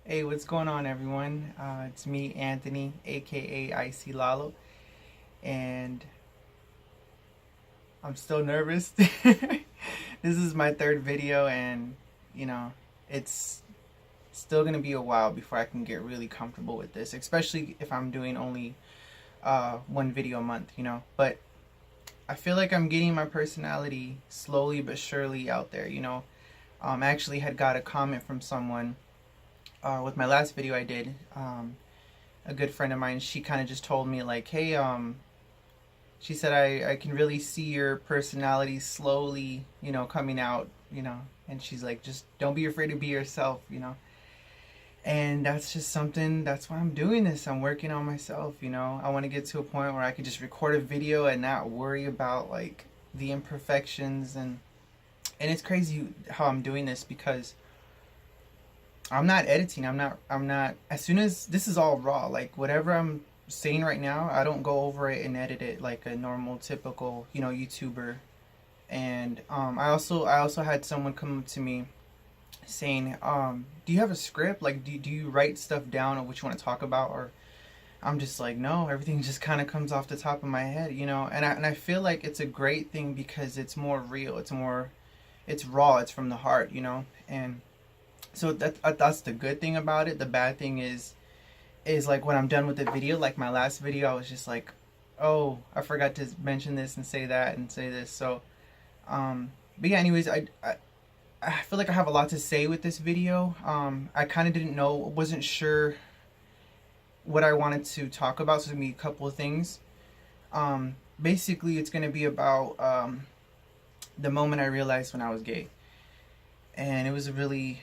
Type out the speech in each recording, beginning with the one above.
Hey, what's going on, everyone? It's me, Anthony, aka IC Lalo, and I'm still nervous. This is my third video, and you know, it's still gonna be a while before I can get really comfortable with this, especially if I'm doing only one video a month, But I feel like I'm getting my personality slowly but surely out there. I actually had got a comment from someone with my last video I did. A good friend of mine, she kind of just told me like, hey, she said I can really see your personality slowly, coming out. And she's like, just don't be afraid to be yourself. And that's just something, that's why I'm doing this. I'm working on myself. I want to get to a point where I can just record a video and not worry about like the imperfections. And it's crazy how I'm doing this because I'm not editing. I'm not as soon as this is all raw, like whatever I'm saying right now, I don't go over it and edit it like a normal typical, YouTuber. And I also had someone come up to me saying, do you have a script? Like do you write stuff down of what you want to talk about? Or I'm just like, no, everything just kind of comes off the top of my head. And I feel like it's a great thing because it's more real. It's raw, it's from the heart. And so that's the good thing about it. The bad thing is like when I'm done with the video, like my last video, I was just like, oh, I forgot to mention this and say that and say this. So but yeah, anyways, I feel like I have a lot to say with this video. I kind of didn't know, wasn't sure what I wanted to talk about, so it's gonna be a couple of things. Basically it's gonna be about the moment I realized when I was gay. And it was a really,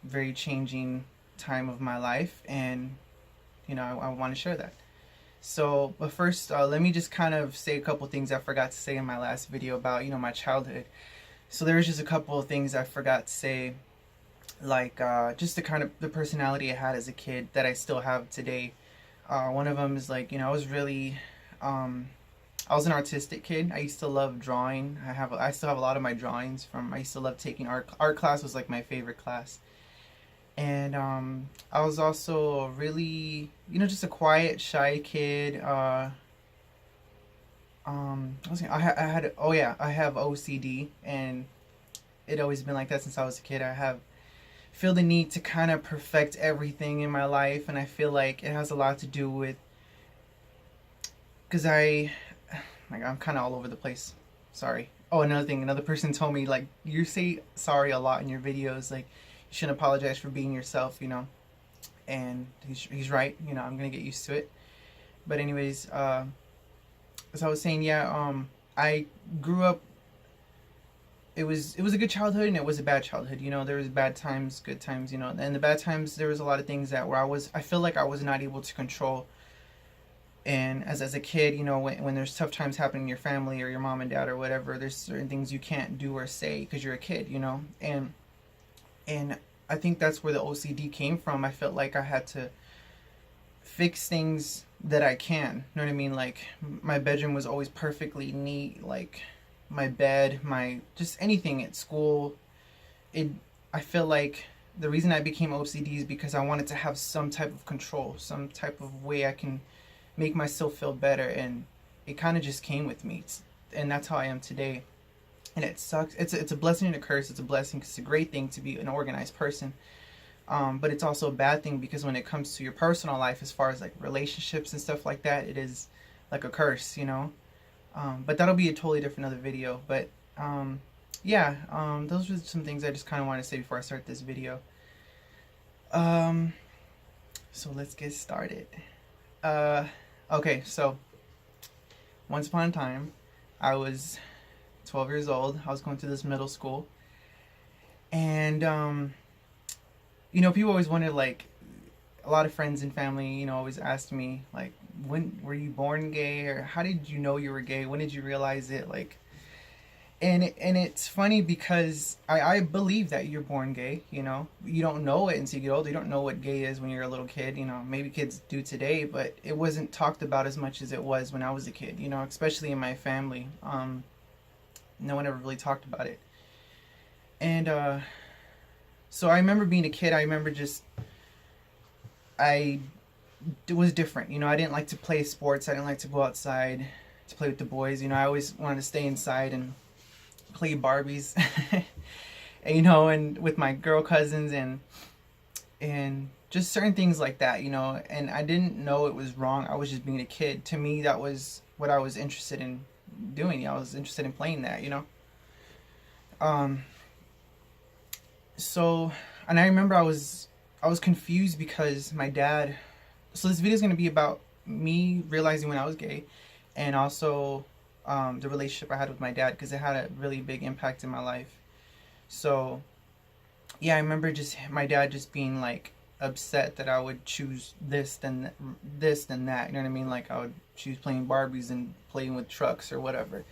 very changing time of my life, and I want to share that. So, but first, let me just kind of say a couple things I forgot to say in my last video about my childhood. So there was just a couple of things I forgot to say, like just the kind of the personality I had as a kid that I still have today. One of them is like, I was really I was an artistic kid. I used to love drawing. I still have a lot of my drawings from, I used to love taking art class was like my favorite class. And I was also really, just a quiet, shy kid. I have OCD, and it always been like that since I was a kid. Feel the need to kind of perfect everything in my life, and I feel like it has a lot to do with, because I'm kind of all over the place. Sorry. Oh, another thing, another person told me, like, you say sorry a lot in your videos, like you shouldn't apologize for being yourself. And he's right. I'm gonna get used to it. But anyways, as I was saying, yeah, I grew up. It was a good childhood and it was a bad childhood. There was bad times, good times. And the bad times, there was a lot of things that where I feel like I was not able to control. And as a kid, when there's tough times happening in your family or your mom and dad or whatever, there's certain things you can't do or say because you're a kid. And I think that's where the OCD came from. I felt like I had to fix things that I can. You know what I mean? Like my bedroom was always perfectly neat, like my bed, my just anything at school. I feel like the reason I became OCD is because I wanted to have some type of control, some type of way I can make myself feel better, and it kind of just came with me. And that's how I am today. And it sucks. It's a blessing and a curse. It's a blessing because it's a great thing to be an organized person. But it's also a bad thing because when it comes to your personal life, as far as like relationships and stuff like that, it is like a curse. But that'll be a totally different other video. But yeah, those were some things I just kind of want to say before I start this video. So let's get started. Okay, so once upon a time, I was 12 years old. I was going to this middle school, and people always wondered, like, a lot of friends and family, always asked me, like, when were you born gay, or how did you know you were gay? When did you realize it? Like, and it's funny because I believe that you're born gay. You don't know it until you get older. You don't know what gay is when you're a little kid. Maybe kids do today, but it wasn't talked about as much as it was when I was a kid. Especially in my family. No one ever really talked about it. And so I remember being a kid. I remember just I it was different. You know, I didn't like to play sports. I didn't like to go outside to play with the boys. You know, I always wanted to stay inside and play Barbies. And, you know, and with my girl cousins and just certain things like that, you know. And I didn't know it was wrong. I was just being a kid. To me, that was what I was interested in doing. I was interested in playing that, you know. Um, so, and I remember I was confused because my dad. So this video is going to be about me realizing when I was gay, and also the relationship I had with my dad, because it had a really big impact in my life. So yeah, I remember just my dad just being like upset that I would choose this than that. You know what I mean? Like I would choose playing Barbies and playing with trucks or whatever.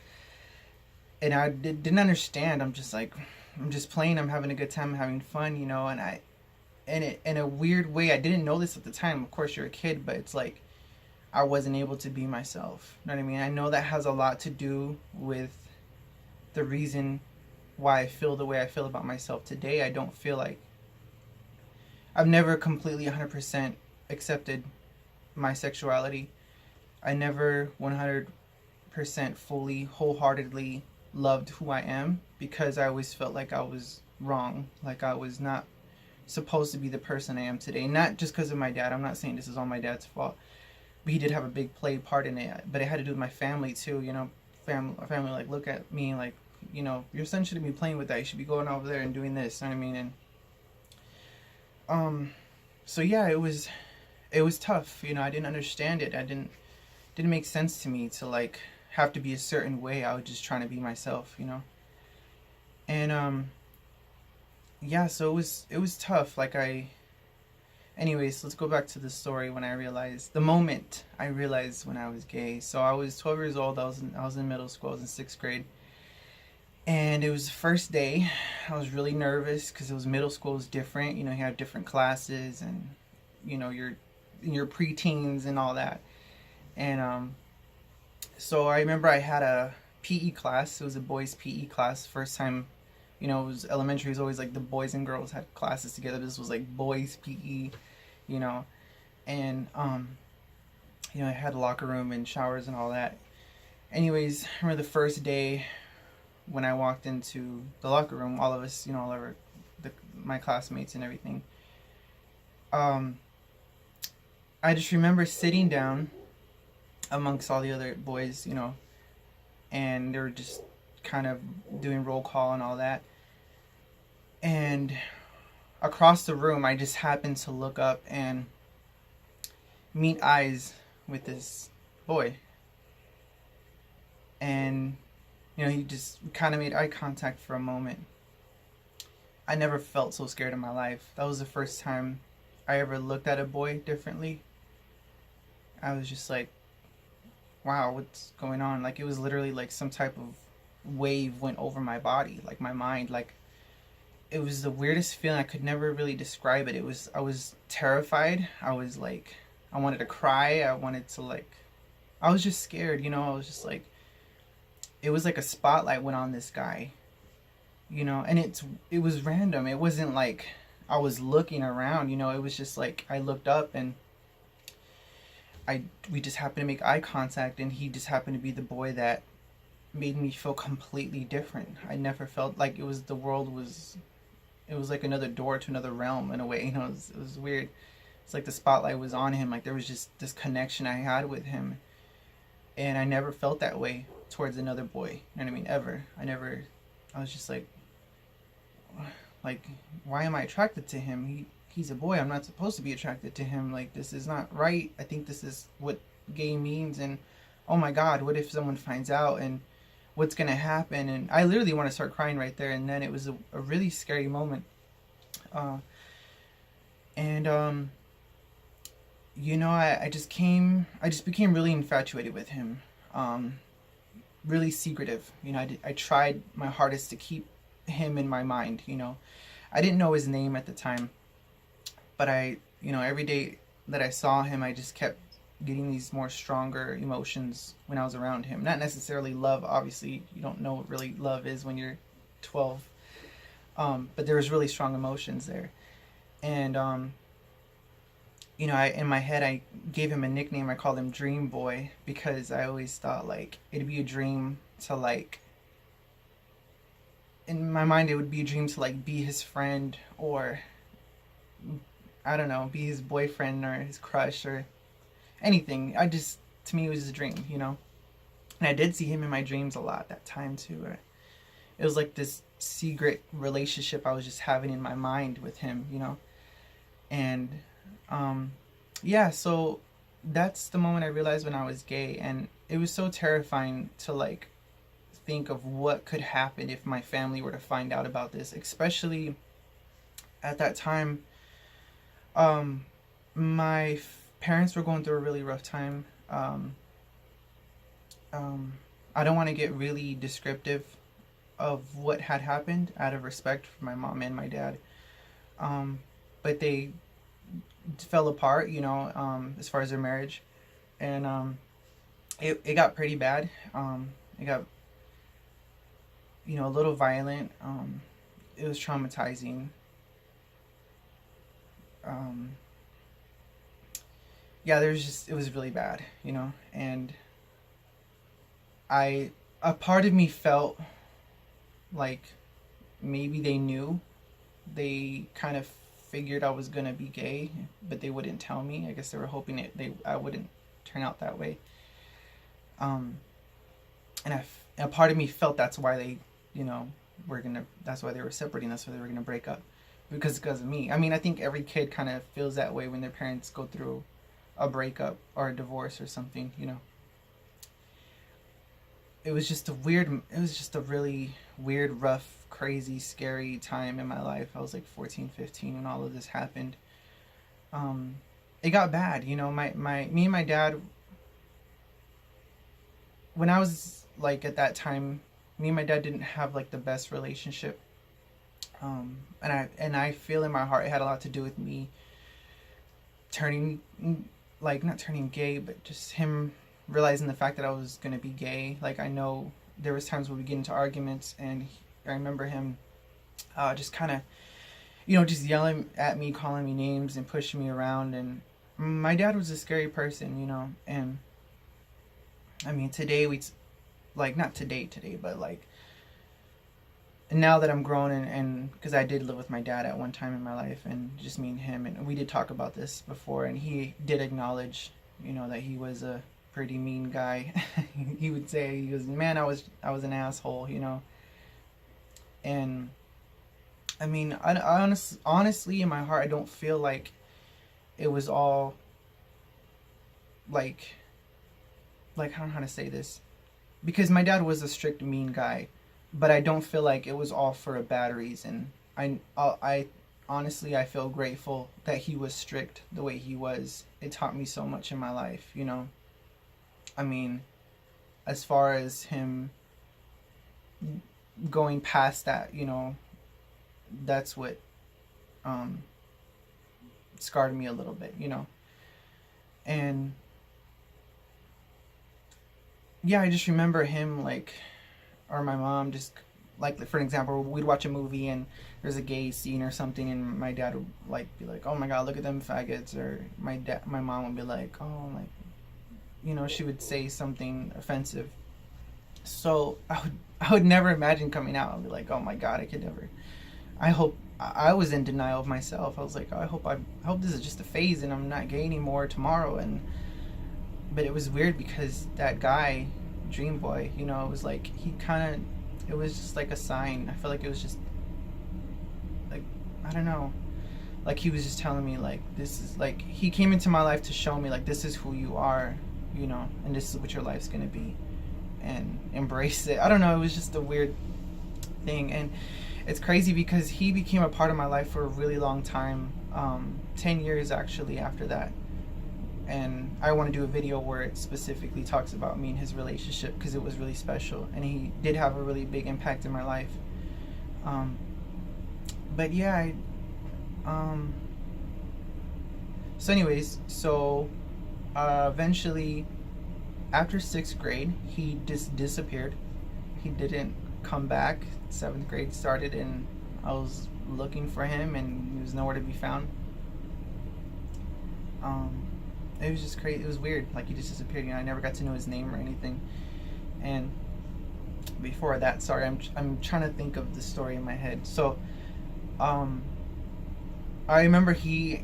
And I didn't understand. I'm just like, I'm just playing. I'm having a good time. I'm having fun, you know. And it in a weird way, I didn't know this at the time. Of course, you're a kid, but it's like I wasn't able to be myself. You know what I mean? I know that has a lot to do with the reason why I feel the way I feel about myself today. I don't feel like I've never completely 100% accepted my sexuality. I never 100% fully, wholeheartedly loved who I am, because I always felt like I was wrong, like I was not supposed to be the person I am today. Not just because of my dad. I'm not saying this is all my dad's fault, but he did have a big part in it. But it had to do with my family too. You know, family like look at me like, you know, your son shouldn't be playing with that. You should be going over there and doing this. You know what I mean? And so yeah, it was tough. You know, I didn't understand it. Didn't make sense to me to like have to be a certain way. I was just trying to be myself. You know, and yeah, so it was tough. Like anyways, let's go back to the story when I realized, the moment I realized when I was gay. So I was 12 years old. I was in middle school. I was in 6th grade. And it was the first day. I was really nervous because it was middle school. It was different. You know, you have different classes, and you know, you're in your preteens and all that. And so I remember I had a PE class. It was a boys' PE class. First time, you know, it was elementary. It was always like the boys and girls had classes together. This was like boys' PE, you know. And you know, I had a locker room and showers and all that. Anyways, I remember the first day when I walked into the locker room, all of us, you know, my classmates and everything. I just remember sitting down amongst all the other boys, you know, and they were just kind of doing roll call and all that. And across the room, I just happened to look up and meet eyes with this boy. And you know, he just kind of made eye contact for a moment. I never felt so scared in my life. That was the first time I ever looked at a boy differently. I was just like, wow, what's going on? Like, it was literally like some type of wave went over my body, like my mind. Like, it was the weirdest feeling. I could never really describe it. I was terrified. I was like, I wanted to cry. I was just scared, you know. I was just like, it was like a spotlight went on this guy, you know. And it was random. It wasn't like I was looking around, you know. It was just like I looked up and we just happened to make eye contact, and he just happened to be the boy that made me feel completely different. I never felt like it was like another door to another realm in a way, you know. It was weird. It's like the spotlight was on him. Like there was just this connection I had with him, and I never felt that way towards another boy. You know what I mean? Ever. I was just like, why am I attracted to him? He's a boy. I'm not supposed to be attracted to him. Like, this is not right. I think this is what gay means. And oh my God, what if someone finds out, and what's gonna happen? And I literally want to start crying right there. And then it was a really scary moment. You know, I just became really infatuated with him. Really secretive. You know, I tried my hardest to keep him in my mind, you know. I didn't know his name at the time, but you know, every day that I saw him, I just kept getting these more stronger emotions when I was around him. Not necessarily love, obviously. You don't know what really love is when you're 12. But there was really strong emotions there. And you know, in my head, I gave him a nickname. I called him Dream Boy because I always thought like it'd be a dream to like, in my mind, it would be a dream to like be his friend, or I don't know, be his boyfriend or his crush or anything. To me, it was a dream, you know. And I did see him in my dreams a lot that time too. It was like this secret relationship I was just having in my mind with him, you know. And yeah, so that's the moment I realized when I was gay, and it was so terrifying to like think of what could happen if my family were to find out about this, especially at that time. My parents were going through a really rough time. I don't want to get really descriptive of what had happened out of respect for my mom and my dad. But they fell apart, you know, as far as their marriage. And it got pretty bad. It got, you know, a little violent. It was traumatizing. Yeah, it was really bad, you know, and a part of me felt like maybe they knew. They kind of figured I was gonna be gay, but they wouldn't tell me. I guess they were hoping I wouldn't turn out that way. And a part of me felt that's why they, you know, that's why they were separating. That's why they were gonna break up, because of me. I mean, I think every kid kind of feels that way when their parents go through a breakup or a divorce or something, you know. It was just a really weird, rough, crazy, scary time in my life. I was like 14, 15 when all of this happened. It got bad, you know. Me and my dad, when I was like at that time, me and my dad didn't have like the best relationship. And I feel in my heart it had a lot to do with me turning, like, not turning gay, but just him realizing the fact that I was gonna be gay. Like, I know there was times when we get into arguments, and I remember him just kind of, you know, just yelling at me, calling me names, and pushing me around. And my dad was a scary person, you know. And I mean, today not today, but like now that I'm grown, and because I did live with my dad at one time in my life, and just me and him, and we did talk about this before, and he did acknowledge, you know, that he was a pretty mean guy. He would say, he goes, man, I was an asshole, you know. And I mean, I honestly, in my heart, I don't feel like it was all like I don't know how to say this, because my dad was a strict, mean guy, but I don't feel like it was all for a bad reason. I honestly, I feel grateful that he was strict the way he was. It taught me so much in my life, you know. I mean, as far as him going past that, you know, that's what scarred me a little bit, you know. And yeah, I just remember him, like, or my mom, just like, for example, we'd watch a movie and there's a gay scene or something, and my dad would like be like, oh my god, look at them faggots, or my mom would be like, oh, like, you know, she would say something offensive. So I would never imagine coming out. I'd be like, oh my god, I could never. I was in denial of myself. I was like, I hope this is just a phase and I'm not gay anymore tomorrow. But it was weird because that guy, Dream Boy, you know, it was like it was just like a sign. I feel like it was just like, I don't know, like he was just telling me, like, this is, like, he came into my life to show me, like, this is who you are, you know, and this is what your life's gonna be, and embrace it. I don't know, it was just a weird thing. And it's crazy because he became a part of my life for a really long time, 10 years actually after that. And I want to do a video where it specifically talks about me and his relationship, because it was really special and he did have a really big impact in my life. But yeah, so anyways, eventually after 6th grade he just disappeared. He didn't come back. 7th grade started and I was looking for him and he was nowhere to be found. Um, it was just crazy. It was weird. Like, he just disappeared. You know, I never got to know his name or anything. And before that, sorry, I'm trying to think of the story in my head. So, um, I remember he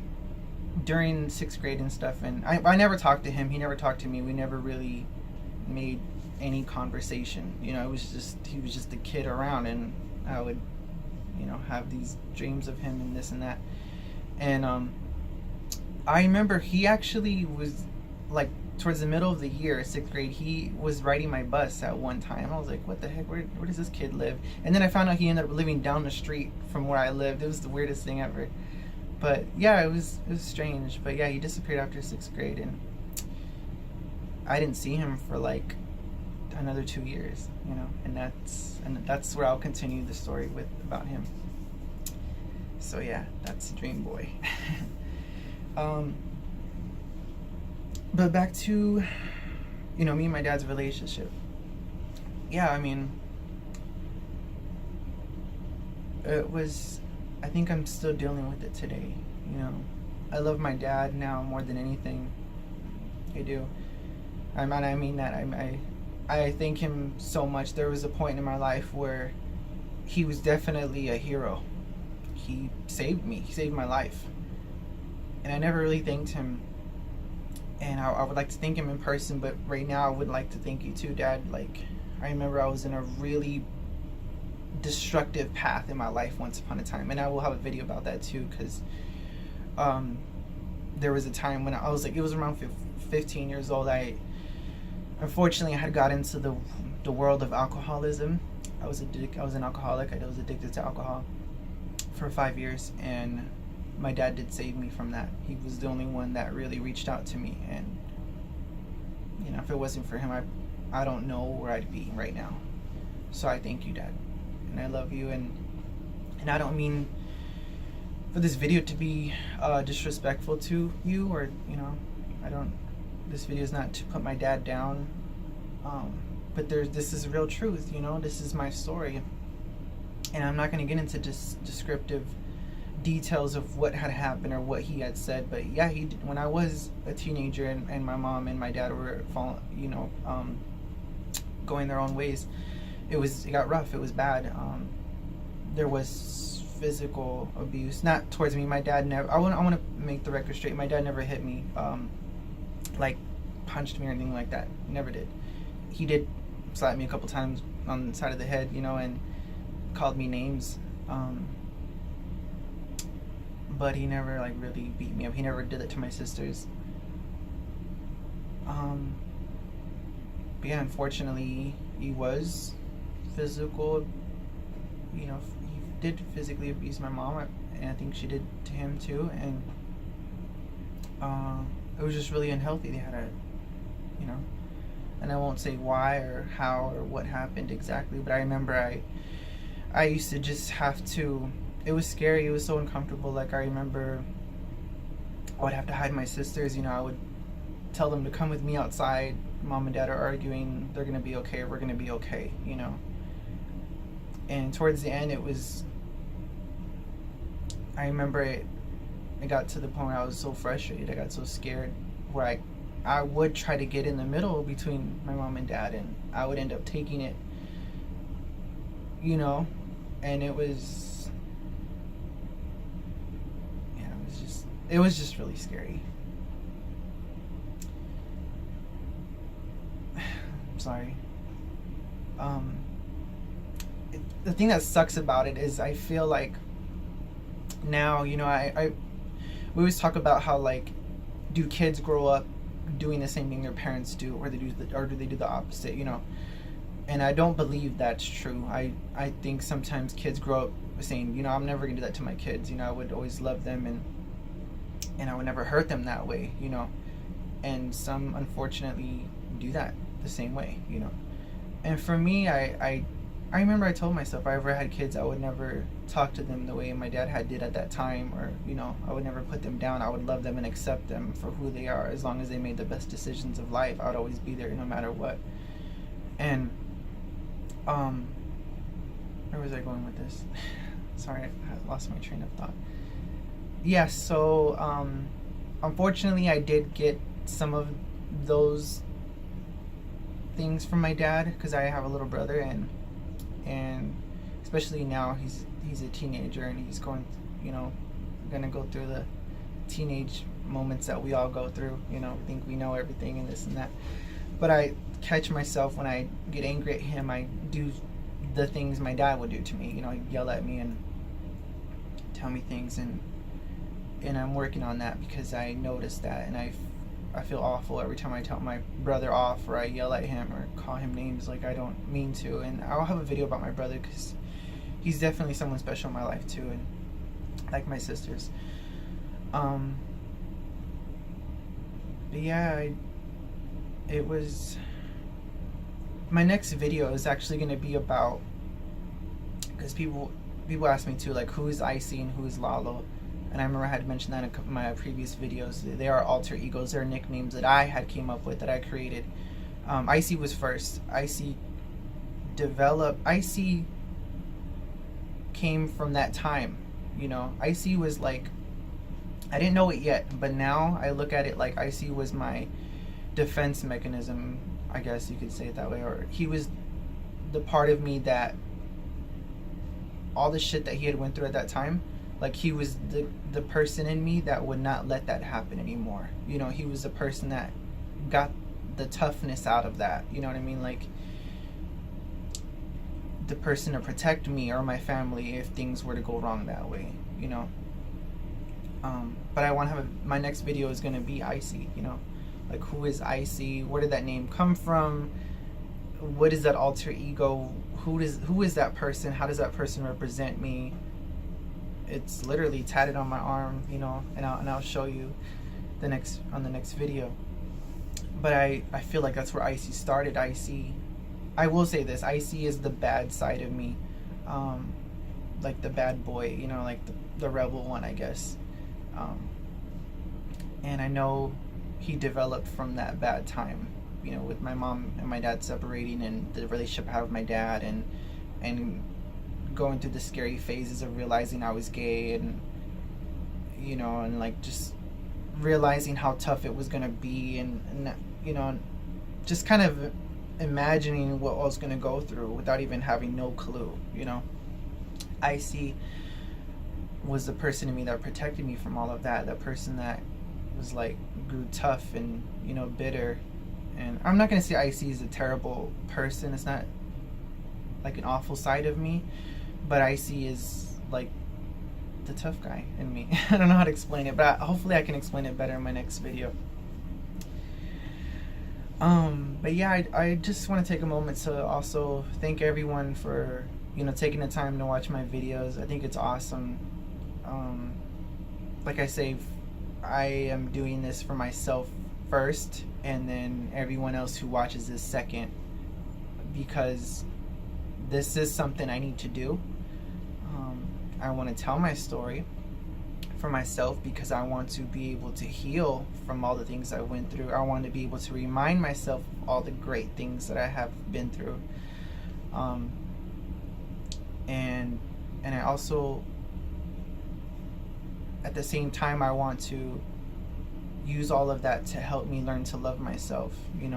during sixth grade and stuff, and I never talked to him. He never talked to me. We never really made any conversation. You know, it was just he was just a kid around, and I would, you know, have these dreams of him and this and that. And I remember he actually was like towards the middle of the year, sixth grade. He was riding my bus at one time. I was like, "What the heck? Where does this kid live?" And then I found out he ended up living down the street from where I lived. It was the weirdest thing ever. But yeah, it was strange. But yeah, he disappeared after sixth grade, and I didn't see him for like another 2 years, you know, and that's where I'll continue the story with about him. So yeah, that's Dream Boy. But back to, you know, me and my dad's relationship. Yeah, I mean, it was, I think I'm still dealing with it today, you know. I love my dad now more than anything. I do. I mean that. I thank him so much. There was a point in my life where he was definitely a hero. He saved me. He saved my life. And I never really thanked him. And I would like to thank him in person, but right now I would like to thank you too, Dad. Like, I remember I was in a really destructive path in my life once upon a time. And I will have a video about that too, because there was a time when I was like, it was around 15 years old. Unfortunately, I had got into the world of alcoholism. I was an alcoholic. I was addicted to alcohol for 5 years, and my dad did save me from that. He was the only one that really reached out to me, and you know, if it wasn't for him, I don't know where I'd be right now. So I thank you, Dad, and I love you, and I don't mean for this video to be disrespectful to you, or you know, this video is not to put my dad down, but this is real truth, you know. This is my story, and I'm not going to get into descriptive details of what had happened or what he had said. But yeah, he did, when I was a teenager and my mom and my dad were going their own ways, it got rough. It was bad. There was physical abuse, not towards me. My dad never, I want to make the record straight, my dad never hit me, like punched me or anything like that. Never did. He did slap me a couple times on the side of the head, you know, and called me names, but he never like really beat me up. He never did it to my sisters. But yeah, unfortunately, he was physical, you know, he did physically abuse my mom, and I think she did to him too, and it was just really unhealthy. They had a, you know, and I won't say why or how or what happened exactly, but I remember I used to just have to, it was scary, it was so uncomfortable. Like, I remember I would have to hide my sisters, you know. I would tell them to come with me outside. Mom and Dad are arguing, they're gonna be okay, we're gonna be okay, you know. And towards the end, I remember it got to the point where I was so frustrated, I got so scared, where I would try to get in the middle between my mom and dad, and I would end up taking it, you know. And it was just really scary. I'm sorry. The thing that sucks about it is I feel like now, you know, we always talk about how, like, do kids grow up doing the same thing their parents do, or do they do the opposite, you know? And I don't believe that's true. I think sometimes kids grow up saying, you know, I'm never gonna do that to my kids, you know. I would always love them, and I would never hurt them that way, you know. And some unfortunately do that the same way, you know. And for me, I remember I told myself if I ever had kids, I would never talk to them the way my dad did at that time, or, you know, I would never put them down. I would love them and accept them for who they are, as long as they made the best decisions of life. I would always be there no matter what. And where was I going with this? Sorry, I lost my train of thought. Yeah, so unfortunately, I did get some of those things from my dad because I have a little brother, and especially now he's a teenager and he's going, gonna go through the teenage moments that we all go through. Think we know everything and this and that. But I catch myself when I get angry at him. I do the things my dad would do to me. He'd yell at me and tell me things, and I'm working on that because I noticed that, and I feel awful every time I tell my brother off or I yell at him or call him names like I don't mean to. And I'll have a video about my brother because he's definitely someone special in my life too, and like my sisters. But yeah, it was, my next video is actually going to be about, because people ask me too, like, who is Icy and who is Lalo. And I remember I had mentioned that in my previous videos. They are alter egos. They're nicknames that I had came up with, that I created. Icy was first. Icy came from that time. Icy was like, I didn't know it yet, but now I look at it like Icy was my defense mechanism, I guess you could say it that way. Or he was the part of me that, all the shit that he had went through at that time, like, he was the person in me that would not let that happen anymore. He was the person that got the toughness out of that. You know what I mean? Like, the person to protect me or my family if things were to go wrong that way. But I want to have my next video is going to be Icy. Like, who is Icy? Where did that name come from? What is that alter ego? Who is that person? How does that person represent me? It's literally tatted on my arm, and I'll show you on the next video. But I feel like that's where Icy started. I will say this, Icy is the bad side of me, like the bad boy, like the rebel one, I guess. And I know he developed from that bad time, with my mom and my dad separating, and the relationship I had with my dad, and going through the scary phases of realizing I was gay, and and like just realizing how tough it was gonna be, and just kind of imagining what I was gonna go through without even having no clue. Icy was the person in me that protected me from all of that. That person that was like, grew tough and bitter. And I'm not gonna say Icy is a terrible person. It's not like an awful side of me, but Icy is like the tough guy in me. I don't know how to explain it, but hopefully I can explain it better in my next video. But yeah, I just want to take a moment to also thank everyone for taking the time to watch my videos. I think it's awesome. Like I say, I am doing this for myself first, and then everyone else who watches this second, because this is something I need to do. I want to tell my story for myself because I want to be able to heal from all the things I went through. I want to be able to remind myself of all the great things that I have been through. And I also, at the same time, I want to use all of that to help me learn to love myself,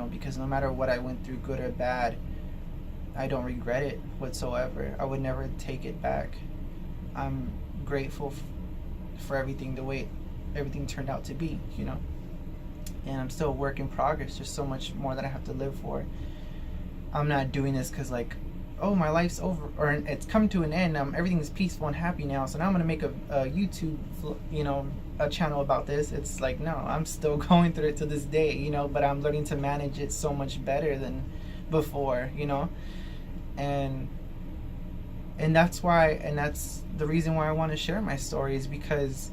because no matter what I went through, good or bad, I don't regret it whatsoever. I would never take it back. I'm grateful for everything, the way everything turned out to be, and I'm still a work in progress. There's so much more that I have to live for. I'm not doing this because, like, oh, my life's over, or it's come to an end, everything's peaceful and happy now, so now I'm gonna make a YouTube, a channel about this. It's like, no, I'm still going through it to this day, but I'm learning to manage it so much better than before, and that's why, and that's the reason why I want to share my stories, because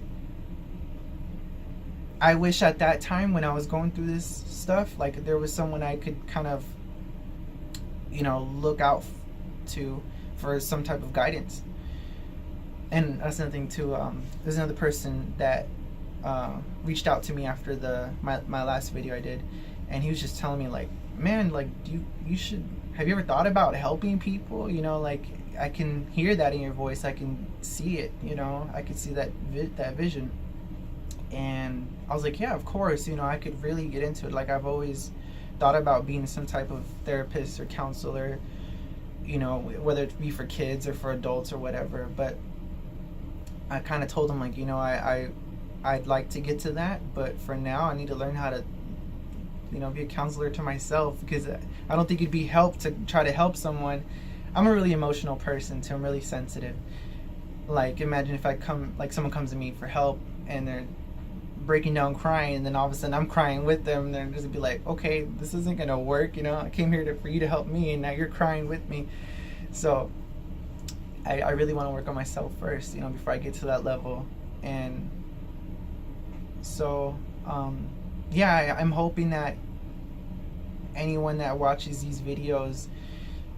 I wish at that time when I was going through this stuff, like, there was someone I could kind of look out to for some type of guidance. And that's another thing too. There's another person that reached out to me after my last video I did, and he was just telling me, like, man, like, you should, have you ever thought about helping people? Like, I can hear that in your voice. I can see it. I can see that vision. And I was like, yeah, of course, I could really get into it. Like, I've always thought about being some type of therapist or counselor, whether it be for kids or for adults or whatever. But I kind of told him, like, I'd like to get to that, but for now I need to learn how to, be a counselor to myself, because I don't think it'd be help to try to help someone. I'm a really emotional person, so I'm really sensitive. Like, imagine if someone comes to me for help and they're breaking down crying, and then all of a sudden I'm crying with them, and they're just be like, okay, this isn't gonna work. I came here for you to help me, and now you're crying with me. So I really want to work on myself first, before I get to that level. And so I'm hoping that anyone that watches these videos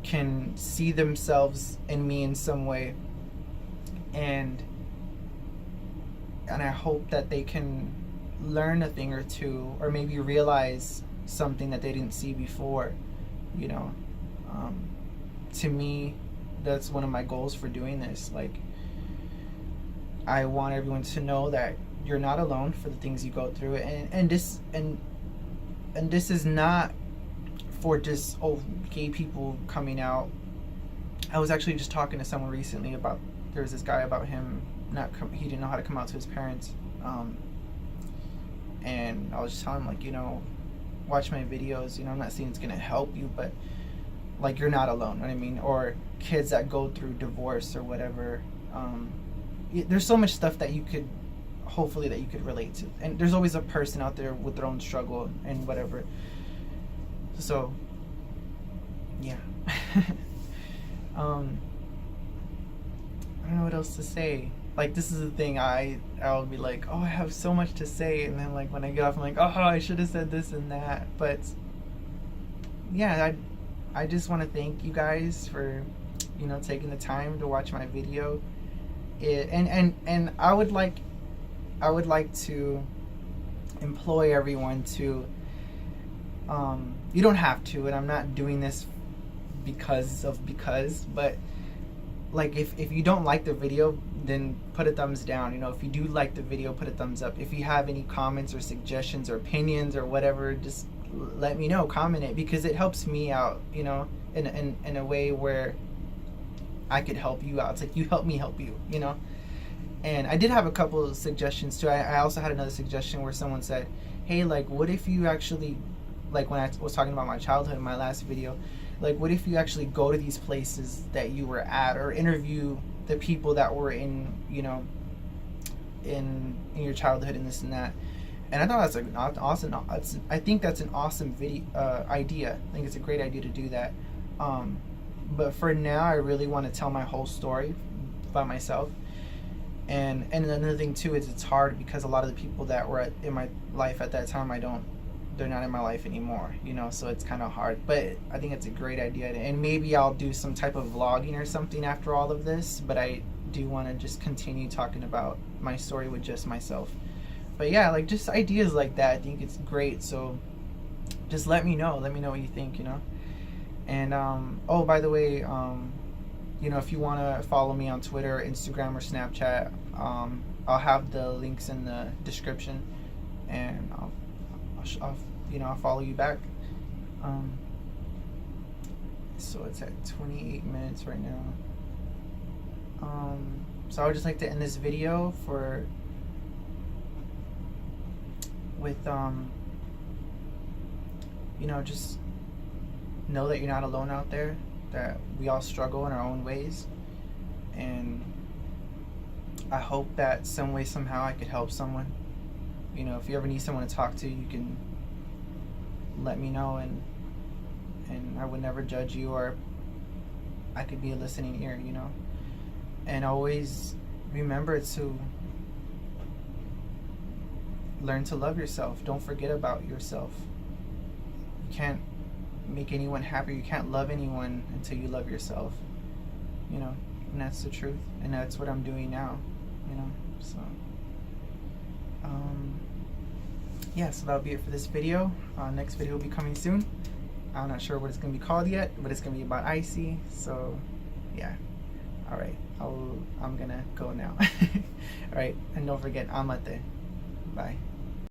can see themselves in me in some way, and I hope that they can learn a thing or two, or maybe realize something that they didn't see before. To me, that's one of my goals for doing this. Like, I want everyone to know that you're not alone for the things you go through, and this is not for just gay people coming out. I was actually just talking to someone recently about, there was this guy about him he didn't know how to come out to his parents, and I was just telling him, like, watch my videos. I'm not saying it's gonna help you, but like, you're not alone. What I mean, or kids that go through divorce or whatever. There's so much stuff that you could relate to, and there's always a person out there with their own struggle and whatever. So yeah. I don't know what else to say. Like, this is the thing, I'll be like, oh, I have so much to say, and then, like, when I get off, I'm like, oh, I should have said this and that. But yeah, I just want to thank you guys for taking the time to watch my video. And I would like to employ everyone to, you don't have to, and I'm not doing this because, but like, if you don't like the video, then put a thumbs down. If you do like the video, put a thumbs up. If you have any comments or suggestions or opinions or whatever, just let me know, comment it, because it helps me out, in a way where I could help you out. It's like, you help me help you, And I did have a couple of suggestions too. I also had another suggestion where someone said, hey, like, what if you actually, like, when I was talking about my childhood in my last video, like, what if you actually go to these places that you were at, or interview the people that were in your childhood and this and that. And I thought that's an awesome. I think that's an awesome idea. I think it's a great idea to do that. But for now, I really want to tell my whole story by myself. And another thing too is, it's hard because a lot of the people that were in my life at that time, they're not in my life anymore, so it's kind of hard. But I think it's a great idea, and maybe I'll do some type of vlogging or something after all of this. But I do want to just continue talking about my story with just myself. But yeah, like, just ideas like that, I think it's great. So just let me know what you think, And oh, by the way, if you want to follow me on Twitter, Instagram, or Snapchat, I'll have the links in the description, and I'll follow you back. So it's at 28 minutes right now. So I would just like to end this video with just know that you're not alone out there, that we all struggle in our own ways, and I hope that some way, somehow, I could help someone. If you ever need someone to talk to, you can let me know, and I would never judge you, or I could be a listening ear, And always remember to learn to love yourself. Don't forget about yourself. You can't make anyone happy. You can't love anyone until you love yourself. And that's the truth. And that's what I'm doing now. So yeah, so that'll be it for this video. Next video will be coming soon. I'm not sure what it's gonna be called yet, but it's gonna be about Icy. So yeah. Alright, I'm gonna go now. Alright, and don't forget, amate. Bye.